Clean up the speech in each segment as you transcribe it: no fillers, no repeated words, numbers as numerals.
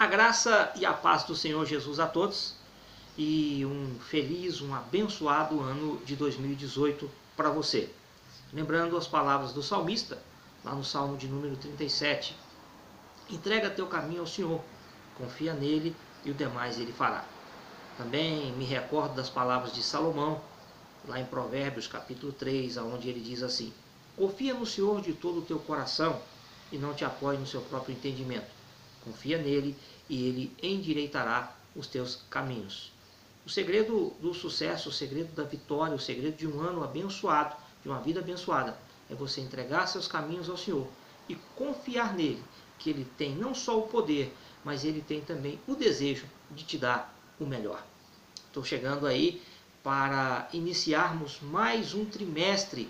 A graça e a paz do Senhor Jesus a todos e um feliz, um abençoado ano de 2018 para você. Lembrando as palavras do salmista, lá no Salmo de número 37. Entrega teu caminho ao Senhor, confia nele e o demais ele fará. Também me recordo das palavras de Salomão, lá em Provérbios capítulo 3, onde ele diz assim: confia no Senhor de todo o teu coração e não te apoie no seu próprio entendimento. Confia nele e ele endireitará os teus caminhos. O segredo do sucesso, o segredo da vitória, o segredo de um ano abençoado, de uma vida abençoada, é você entregar seus caminhos ao Senhor e confiar nele, que ele tem não só o poder, mas ele tem também o desejo de te dar o melhor. Estou chegando aí para iniciarmos mais um trimestre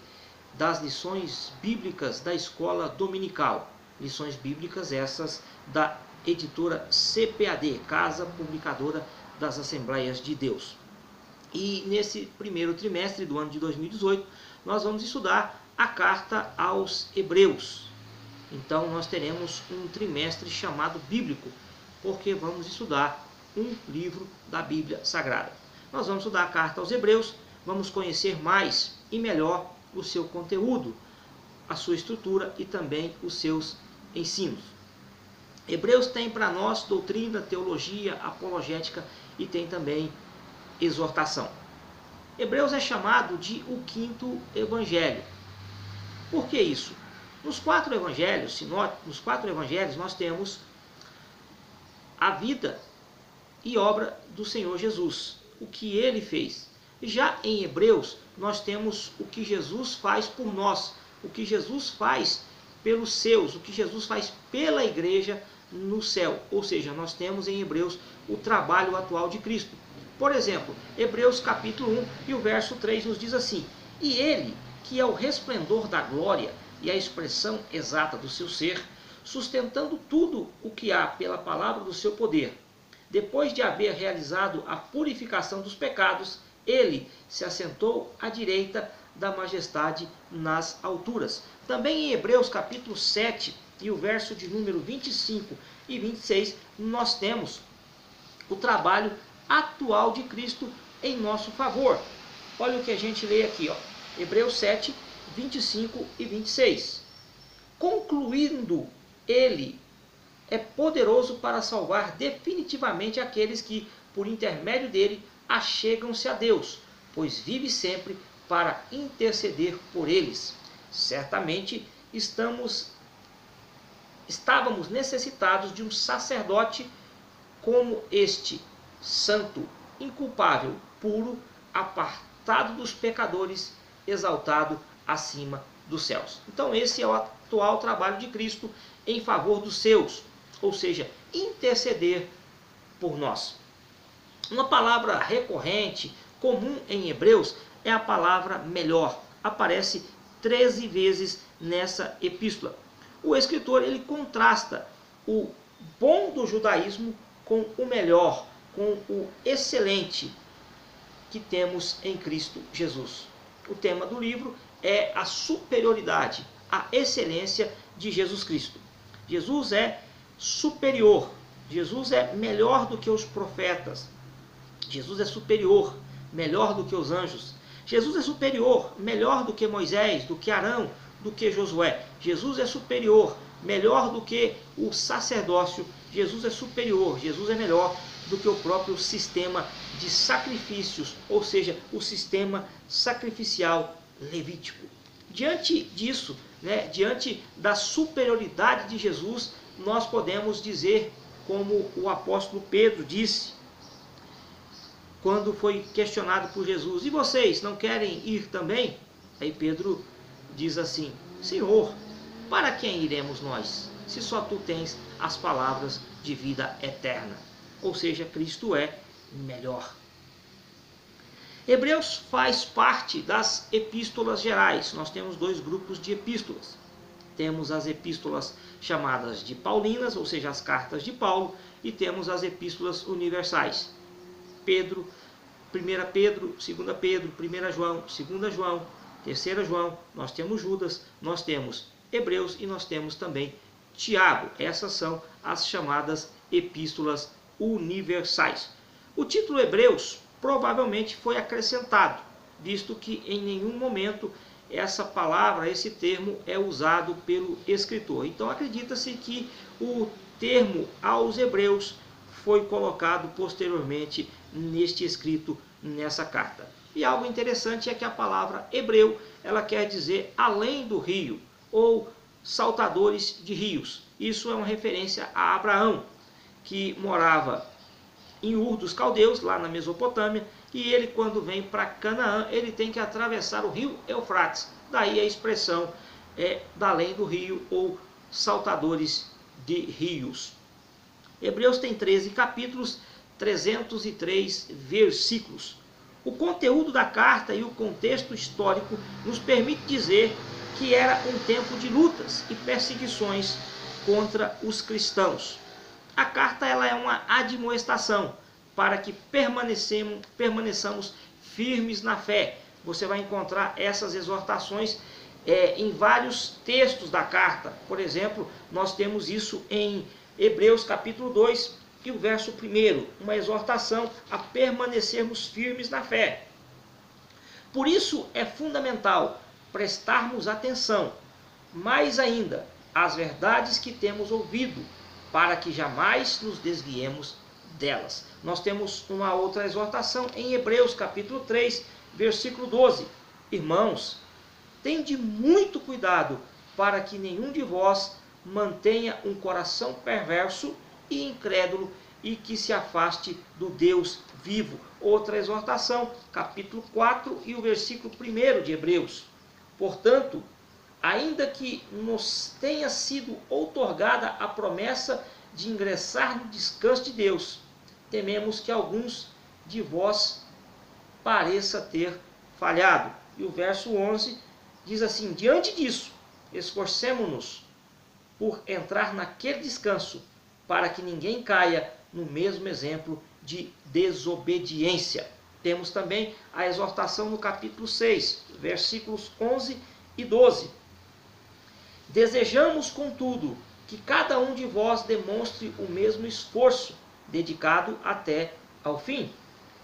das lições bíblicas da escola dominical. Lições bíblicas essas da editora CPAD, Casa Publicadora das Assembleias de Deus. E nesse primeiro trimestre do ano de 2018, nós vamos estudar a carta aos Hebreus. Então nós teremos um trimestre chamado bíblico, porque vamos estudar um livro da Bíblia Sagrada. Nós vamos estudar a carta aos Hebreus, vamos conhecer mais e melhor o seu conteúdo, a sua estrutura e também os seus ensinos. Hebreus tem para nós doutrina, teologia, apologética e tem também exortação. Hebreus é chamado de o quinto evangelho. Por que isso? Nos quatro evangelhos nós temos a vida e obra do Senhor Jesus, o que ele fez. Já em Hebreus nós temos o que Jesus faz por nós, o que Jesus faz pelos seus, o que Jesus faz pela igreja no céu. Ou seja, nós temos em Hebreus o trabalho atual de Cristo. Por exemplo, Hebreus capítulo 1 e o verso 3 nos diz assim: e ele, que é o resplendor da glória e a expressão exata do seu ser, sustentando tudo o que há pela palavra do seu poder, depois de haver realizado a purificação dos pecados, ele se assentou à direita da majestade nas alturas. Também em Hebreus capítulo 7 e o verso de número 25 e 26, nós temos o trabalho atual de Cristo em nosso favor. Olha o que a gente lê aqui, ó. Hebreus 7, 25 e 26. Concluindo, ele é poderoso para salvar definitivamente aqueles que, por intermédio dele, achegam-se a Deus, pois vive sempre para interceder por eles. Certamente estávamos necessitados de um sacerdote como este, santo, inculpável, puro, apartado dos pecadores, exaltado acima dos céus. Então esse é o atual trabalho de Cristo em favor dos seus, ou seja, interceder por nós. Uma palavra recorrente, comum em Hebreus, é a palavra melhor. Aparece 13 vezes nessa epístola. O escritor ele contrasta o bom do judaísmo com o melhor, com o excelente que temos em Cristo Jesus. O tema do livro é a superioridade, a excelência de Jesus Cristo. Jesus é superior, Jesus é melhor do que os profetas, Jesus é superior, melhor do que os anjos, Jesus é superior, melhor do que Moisés, do que Arão, do que Josué. Jesus é superior, melhor do que o sacerdócio. Jesus é superior, Jesus é melhor do que o próprio sistema de sacrifícios, ou seja, o sistema sacrificial levítico. Diante disso, diante da superioridade de Jesus, nós podemos dizer, como o apóstolo Pedro disse, quando foi questionado por Jesus: e vocês não querem ir também? Aí Pedro diz assim: Senhor, para quem iremos nós, se só tu tens as palavras de vida eterna? Ou seja, Cristo é melhor. Hebreus faz parte das epístolas gerais. Nós temos dois grupos de epístolas. Temos as epístolas chamadas de paulinas, ou seja, as cartas de Paulo, e temos as epístolas universais. Pedro, 1 Pedro, 2 Pedro, 1 João, 2 João, 3 João, nós temos Judas, nós temos Hebreus e nós temos também Tiago. Essas são as chamadas epístolas universais. O título Hebreus provavelmente foi acrescentado, visto que em nenhum momento essa palavra, esse termo é usado pelo escritor. Então acredita-se que o termo aos Hebreus foi colocado posteriormente neste escrito, nessa carta. E algo interessante é que a palavra hebreu, ela quer dizer além do rio, ou saltadores de rios. Isso é uma referência a Abraão, que morava em Ur dos Caldeus, lá na Mesopotâmia, e ele, quando vem para Canaã, ele tem que atravessar o rio Eufrates. Daí a expressão da além do rio, ou saltadores de rios. Hebreus tem 13 capítulos, 303 versículos. O conteúdo da carta e o contexto histórico nos permite dizer que era um tempo de lutas e perseguições contra os cristãos. A carta ela é uma admoestação para que permaneçamos firmes na fé. Você vai encontrar essas exortações em vários textos da carta. Por exemplo, nós temos isso em Hebreus capítulo 2 e o verso 1, uma exortação a permanecermos firmes na fé. Por isso é fundamental prestarmos atenção, mais ainda, às verdades que temos ouvido, para que jamais nos desviemos delas. Nós temos uma outra exortação em Hebreus capítulo 3, versículo 12. Irmãos, tende muito cuidado para que nenhum de vós mantenha um coração perverso e incrédulo e que se afaste do Deus vivo. Outra exortação, capítulo 4 e o versículo 1 de Hebreus. Portanto, ainda que nos tenha sido outorgada a promessa de ingressar no descanso de Deus, tememos que alguns de vós pareça ter falhado. E o verso 11 diz assim: diante disso, esforcemo-nos por entrar naquele descanso, para que ninguém caia no mesmo exemplo de desobediência. Temos também a exortação no capítulo 6, versículos 11 e 12. Desejamos, contudo, que cada um de vós demonstre o mesmo esforço, dedicado até ao fim,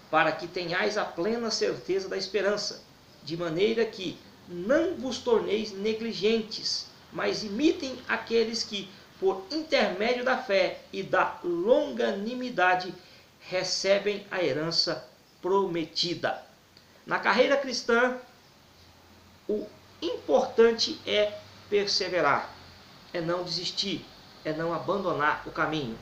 para que tenhais a plena certeza da esperança, de maneira que não vos torneis negligentes, mas imitem aqueles que, por intermédio da fé e da longanimidade, recebem a herança prometida. Na carreira cristã, o importante é perseverar, é não desistir, é não abandonar o caminho,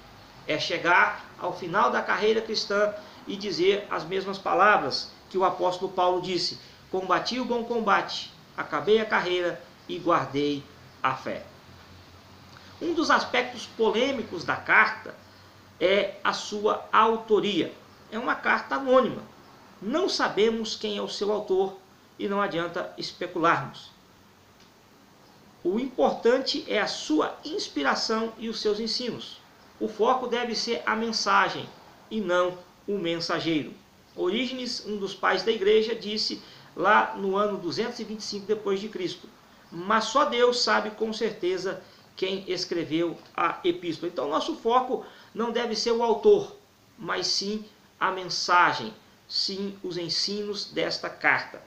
é chegar ao final da carreira cristã e dizer as mesmas palavras que o apóstolo Paulo disse: combati o bom combate, acabei a carreira e guardei a fé. Um dos aspectos polêmicos da carta é a sua autoria. É uma carta anônima. Não sabemos quem é o seu autor e não adianta especularmos. O importante é a sua inspiração e os seus ensinos. O foco deve ser a mensagem e não o mensageiro. Orígenes, um dos pais da igreja, disse lá no ano 225 depois de Cristo: mas só Deus sabe com certeza quem escreveu a epístola. Então nosso foco não deve ser o autor, mas sim a mensagem, sim os ensinos desta carta.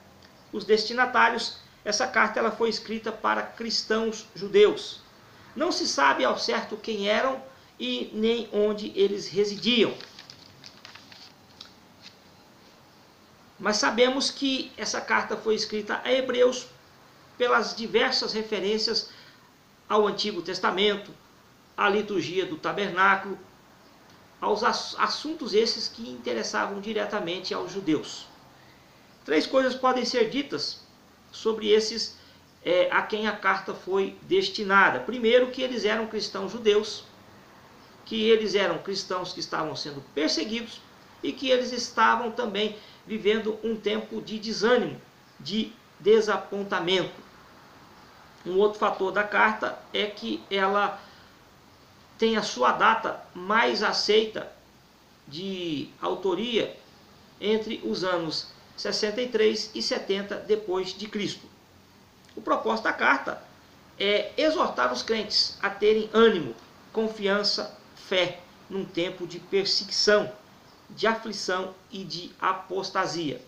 Os destinatários, essa carta ela foi escrita para cristãos judeus. Não se sabe ao certo quem eram e nem onde eles residiam. Mas sabemos que essa carta foi escrita a hebreus pelas diversas referências ao Antigo Testamento, à liturgia do tabernáculo, aos assuntos esses que interessavam diretamente aos judeus. 3 coisas podem ser ditas sobre esses a quem a carta foi destinada. Primeiro, que eles eram cristãos judeus, que eles eram cristãos que estavam sendo perseguidos e que eles estavam também vivendo um tempo de desânimo, de desapontamento. Um outro fator da carta é que ela tem a sua data mais aceita de autoria entre os anos 63 e 70 depois de Cristo. O propósito da carta é exortar os crentes a terem ânimo, confiança, fé num tempo de perseguição, de aflição e de apostasia.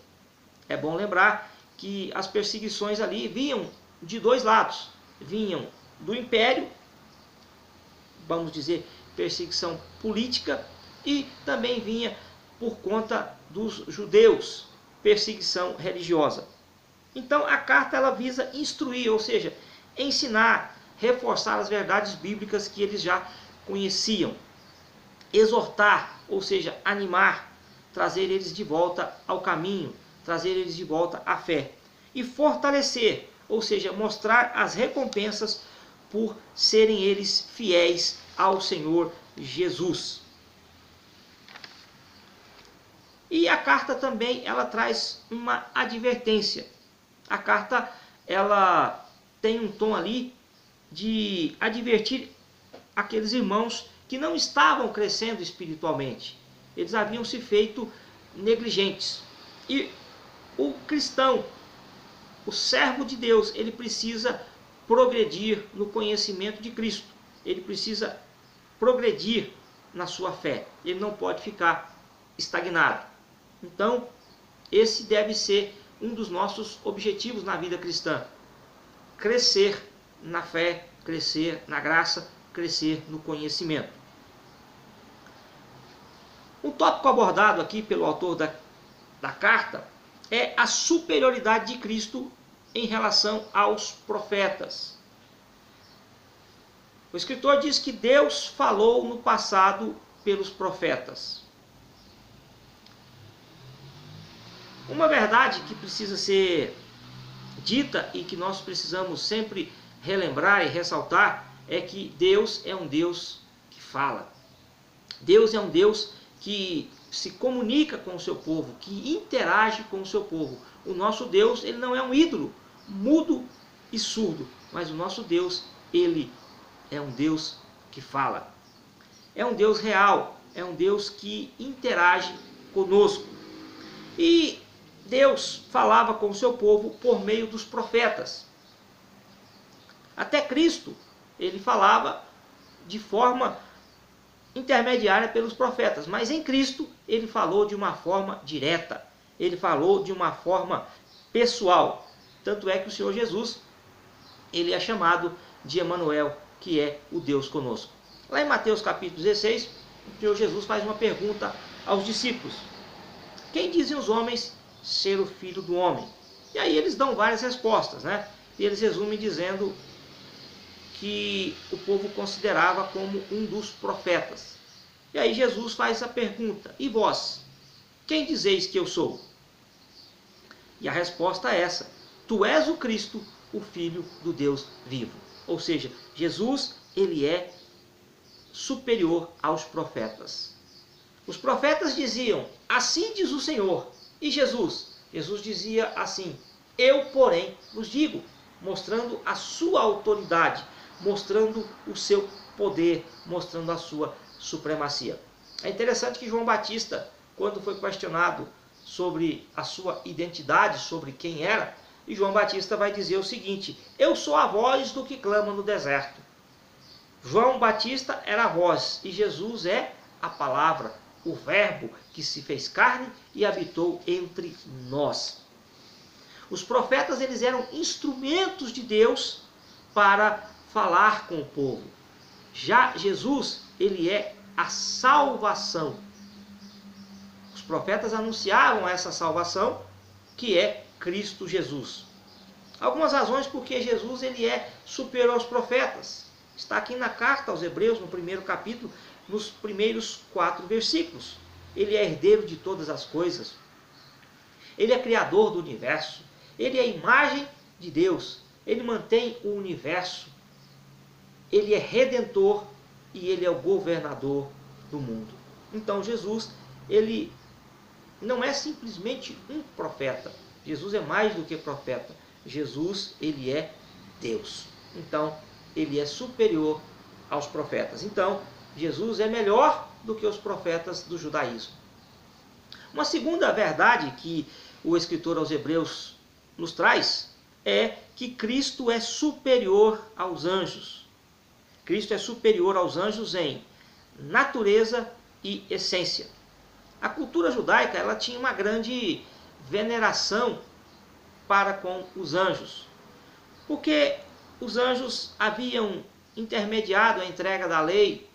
É bom lembrar que as perseguições ali vinham de dois lados. Vinham do império, vamos dizer, perseguição política, e também vinha por conta dos judeus, perseguição religiosa. Então a carta ela visa instruir, ou seja, ensinar, reforçar as verdades bíblicas que eles já conheciam. Exortar, ou seja, animar, trazer eles de volta ao caminho, trazer eles de volta à fé. E fortalecer, ou seja, mostrar as recompensas por serem eles fiéis ao Senhor Jesus. E a carta também ela traz uma advertência. A carta ela tem um tom ali de advertir aqueles irmãos que não estavam crescendo espiritualmente. Eles haviam se feito negligentes. E o cristão, o servo de Deus, ele precisa progredir no conhecimento de Cristo. Ele precisa progredir na sua fé. Ele não pode ficar estagnado. Então, esse deve ser um dos nossos objetivos na vida cristã. Crescer na fé, crescer na graça, crescer no conhecimento. Um tópico abordado aqui pelo autor da carta é a superioridade de Cristo em relação aos profetas. O escritor diz que Deus falou no passado pelos profetas. Uma verdade que precisa ser dita e que nós precisamos sempre relembrar e ressaltar é que Deus é um Deus que fala. Deus é um Deus que se comunica com o seu povo, que interage com o seu povo. O nosso Deus, ele não é um ídolo, mudo e surdo, mas o nosso Deus, ele é um Deus que fala. É um Deus real, é um Deus que interage conosco. E Deus falava com o seu povo por meio dos profetas. Até Cristo, ele falava de forma intermediária pelos profetas, mas em Cristo ele falou de uma forma direta, ele falou de uma forma pessoal. Tanto é que o Senhor Jesus, ele é chamado de Emanuel, que é o Deus conosco. Lá em Mateus capítulo 16, o Senhor Jesus faz uma pergunta aos discípulos: quem dizem os homens ser o Filho do Homem? E aí eles dão várias respostas, né? E eles resumem dizendo que o povo considerava como um dos profetas. E aí Jesus faz a pergunta: e vós? Quem dizeis que eu sou? E a resposta é essa: tu és o Cristo, o Filho do Deus vivo. Ou seja, Jesus, ele é superior aos profetas. Os profetas diziam: assim diz o Senhor. E Jesus? Jesus dizia assim: eu, porém, vos digo, mostrando a sua autoridade, mostrando o seu poder, mostrando a sua supremacia. É interessante que João Batista, quando foi questionado sobre a sua identidade, sobre quem era, e João Batista vai dizer o seguinte: eu sou a voz do que clama no deserto. João Batista era a voz e Jesus é a palavra, o verbo que se fez carne e habitou entre nós. Os profetas, eles eram instrumentos de Deus para falar com o povo. Já Jesus, ele é a salvação. Os profetas anunciavam essa salvação, que é Cristo Jesus. Algumas razões porque Jesus ele é superior aos profetas. Está aqui na carta aos Hebreus, no primeiro capítulo, nos primeiros 4 versículos. Ele é herdeiro de todas as coisas. Ele é criador do universo. Ele é a imagem de Deus. Ele mantém o universo. Ele é redentor e ele é o governador do mundo. Então Jesus, ele não é simplesmente um profeta. Jesus é mais do que profeta. Jesus, ele é Deus. Então, ele é superior aos profetas. Então, Jesus é melhor do que os profetas do judaísmo. Uma segunda verdade que o escritor aos Hebreus nos traz é que Cristo é superior aos anjos. Cristo é superior aos anjos em natureza e essência. A cultura judaica ela tinha uma grande veneração para com os anjos, porque os anjos haviam intermediado a entrega da lei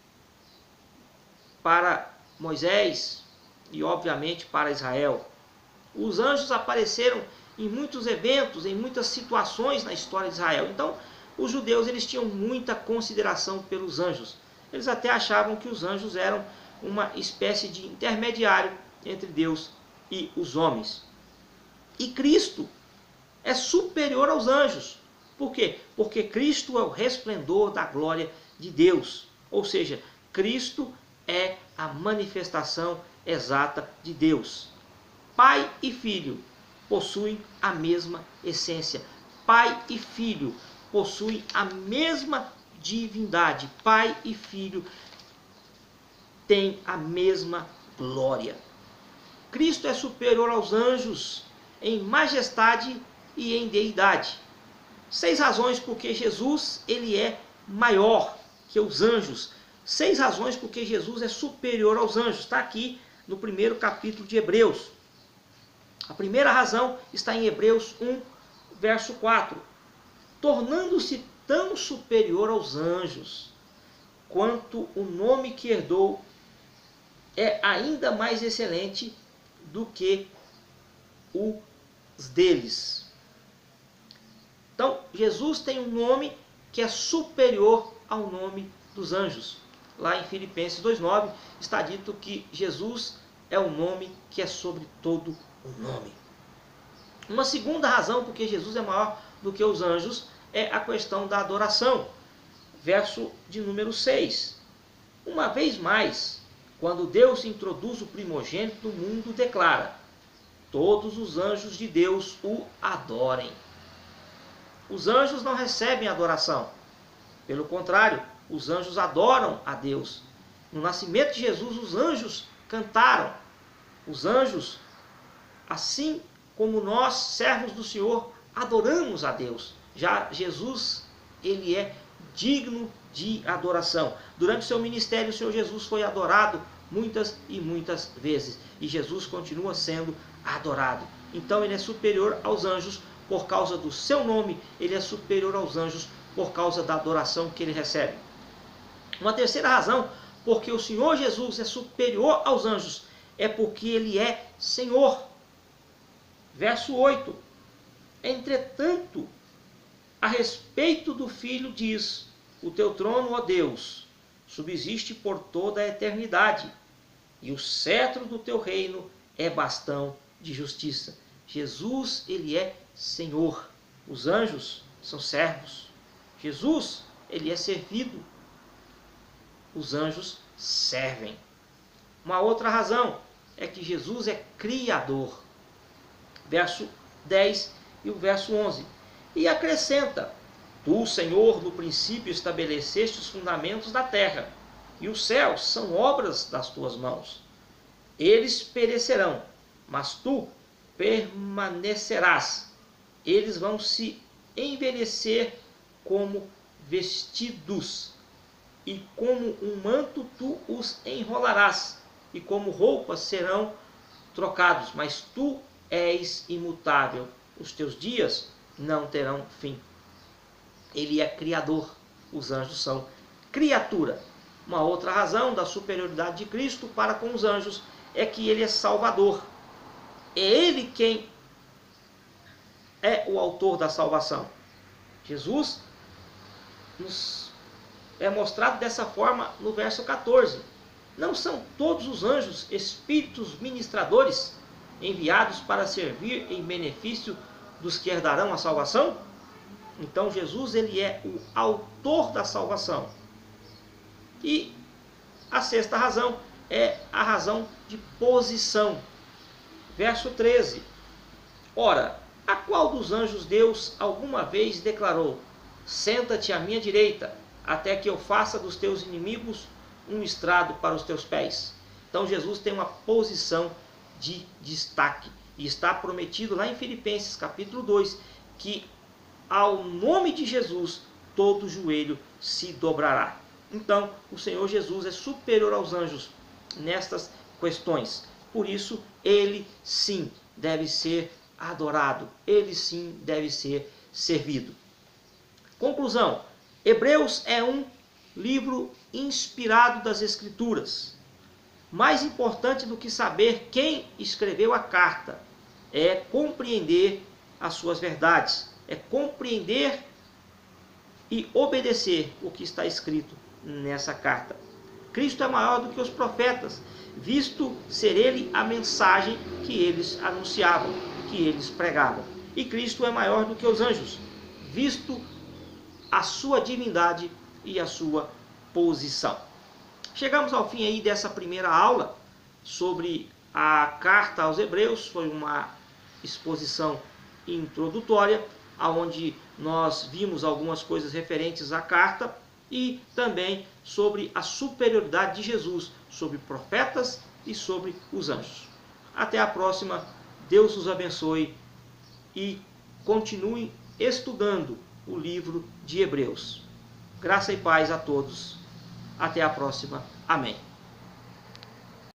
para Moisés e obviamente para Israel. Os anjos apareceram em muitos eventos, em muitas situações na história de Israel. Então, os judeus eles tinham muita consideração pelos anjos. Eles até achavam que os anjos eram uma espécie de intermediário entre Deus e os homens. E Cristo é superior aos anjos. Por quê? Porque Cristo é o resplendor da glória de Deus. Ou seja, Cristo é a manifestação exata de Deus. Pai e Filho possuem a mesma essência. Pai e Filho possuem a mesma divindade. Pai e Filho têm a mesma glória. Cristo é superior aos anjos em majestade e em deidade. 6 razões porque Jesus ele é maior que os anjos. 6 razões porque Jesus é superior aos anjos. Está aqui no primeiro capítulo de Hebreus. A primeira razão está em Hebreus 1, verso 4. Tornando-se tão superior aos anjos, quanto o nome que herdou é ainda mais excelente do que os deles. Então, Jesus tem um nome que é superior ao nome dos anjos. Lá em Filipenses 2,9 está dito que Jesus é o nome que é sobre todo o nome. Uma segunda razão porque Jesus é maior do que os anjos é a questão da adoração. Verso de número 6. Uma vez mais, quando Deus introduz o primogênito no mundo, declara: todos os anjos de Deus o adorem. Os anjos não recebem adoração. Pelo contrário, os anjos adoram a Deus. No nascimento de Jesus, os anjos cantaram. Os anjos, assim como nós, servos do Senhor, adoramos a Deus. Já Jesus, ele é digno de adoração. Durante o seu ministério, o Senhor Jesus foi adorado muitas e muitas vezes. E Jesus continua sendo adorado. Então ele é superior aos anjos por causa do seu nome. Ele é superior aos anjos por causa da adoração que ele recebe. Uma terceira razão porque o Senhor Jesus é superior aos anjos é porque ele é Senhor. Verso 8. Entretanto, a respeito do Filho diz: o teu trono, ó Deus, subsiste por toda a eternidade, e o cetro do teu reino é bastão de justiça. Jesus, ele é Senhor. Os anjos são servos. Jesus, ele é servido. Os anjos servem. Uma outra razão é que Jesus é Criador. Verso 10 e o verso 11. E acrescenta: tu, Senhor, no princípio estabeleceste os fundamentos da terra, e os céus são obras das tuas mãos. Eles perecerão, mas tu permanecerás. Eles vão se envelhecer como vestidos, e como um manto tu os enrolarás, e como roupas serão trocados, mas tu és imutável, os teus dias não terão fim. Ele é Criador, os anjos são criatura. Uma outra razão da superioridade de Cristo para com os anjos é que ele é Salvador. É ele quem é o autor da salvação. Jesus nos é mostrado dessa forma no verso 14. Não são todos os anjos espíritos ministradores enviados para servir em benefício dos que herdarão a salvação? Então Jesus, ele é o autor da salvação. E a sexta razão é a razão de posição. Verso 13. Ora, a qual dos anjos Deus alguma vez declarou: senta-te à minha direita, até que eu faça dos teus inimigos um estrado para os teus pés? Então Jesus tem uma posição de destaque. E está prometido lá em Filipenses capítulo 2, que ao nome de Jesus todo joelho se dobrará. Então, o Senhor Jesus é superior aos anjos nestas questões. Por isso, ele sim deve ser adorado, ele sim deve ser servido. Conclusão: Hebreus é um livro inspirado das Escrituras. Mais importante do que saber quem escreveu a carta é compreender as suas verdades, é compreender e obedecer o que está escrito nessa carta. Cristo é maior do que os profetas, visto ser ele a mensagem que eles anunciavam, que eles pregavam. E Cristo é maior do que os anjos, visto a sua divindade e a sua posição. Chegamos ao fim aí dessa primeira aula sobre a carta aos Hebreus. Foi uma exposição introdutória, onde nós vimos algumas coisas referentes à carta e também sobre a superioridade de Jesus sobre profetas e sobre os anjos. Até a próxima. Deus os abençoe e continuem estudando o livro de Hebreus. Graça e paz a todos. Até a próxima. Amém.